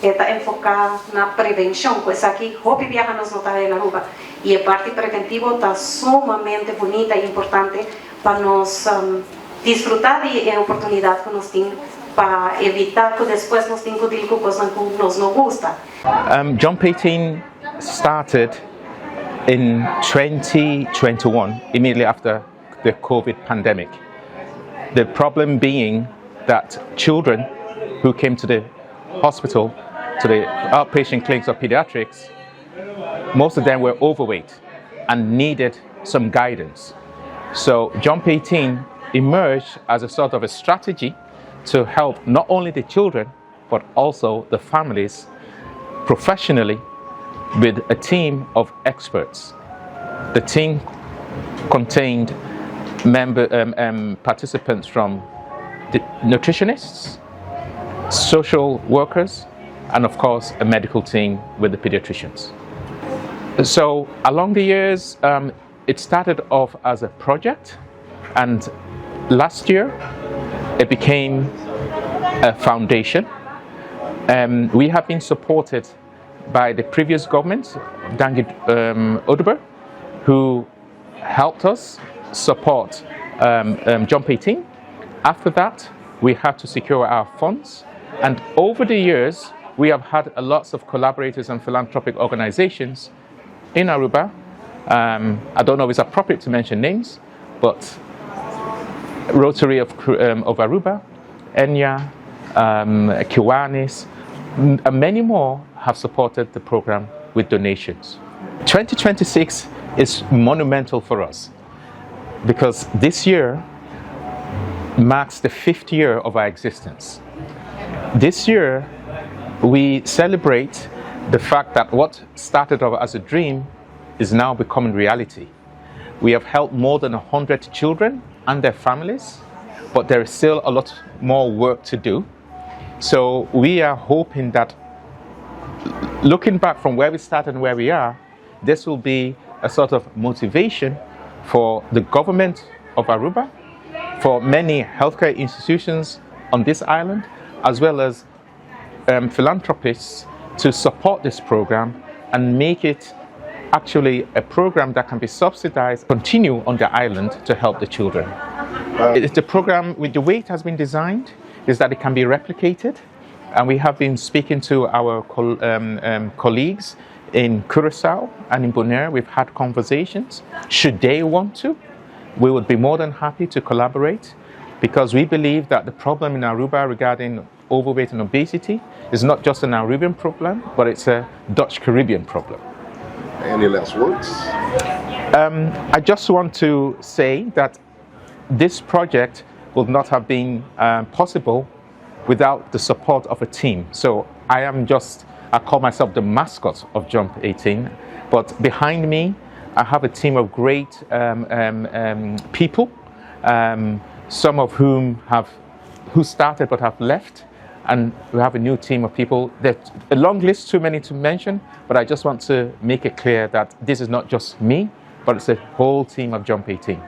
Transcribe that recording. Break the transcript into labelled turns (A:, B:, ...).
A: está enfocada na prevenção, coisa que hopi viaja nos notar na Aruba. E a parte preventiva está sumamente bonita e importante para nós desfrutar da oportunidade que nós temos para evitar que depois nós tenhamos que coisas que nos não gusta.
B: Jump18 started in 2021, immediately after the COVID pandemic. The problem being that children who came to the hospital, to the outpatient clinics of pediatrics, most of them were overweight and needed some guidance. So Jump18 emerged as a sort of a strategy to help not only the children, but also the families professionally with a team of experts. The team contained participants from the nutritionists, social workers, and of course a medical team with the pediatricians. So along the years, it started off as a project, and last year it became a foundation. We have been supported by the previous government, Dangid Oduber, who helped us support Jump18. After that, we had to secure our funds, and over the years, we have had lots of collaborators and philanthropic organizations in Aruba. I don't know if it's appropriate to mention names, but Rotary of Aruba, Enya, Kiwanis, and many more have supported the program with donations. 2026 is monumental for us because this year marks the 5th year of our existence. This year, we celebrate the fact that what started off as a dream is now becoming reality. We have helped more than 100 children and their families, but there is still a lot more work to do. So we are hoping that, looking back from where we started and where we are, this will be a sort of motivation for the government of Aruba, for many healthcare institutions on this island, as well as philanthropists to support this program and make it actually a program that can be subsidized, continue on the island to help the children. The program, with the way it has been designed, is that it can be replicated, and we have been speaking to our colleagues in Curacao and in Bonaire. We've had conversations. Should they want to, we would be more than happy to collaborate, because we believe that the problem in Aruba regarding overweight and obesity is not just an Aruban problem, but it's a Dutch Caribbean problem.
C: Any last words?
B: I just want to say that this project would not have been possible without the support of a team. So I call myself the mascot of Jump18, but behind me I have a team of great people, some of whom who started but have left, and we have a new team of people. There's a long list, too many to mention, but I just want to make it clear that this is not just me, but it's a whole team of Jump18.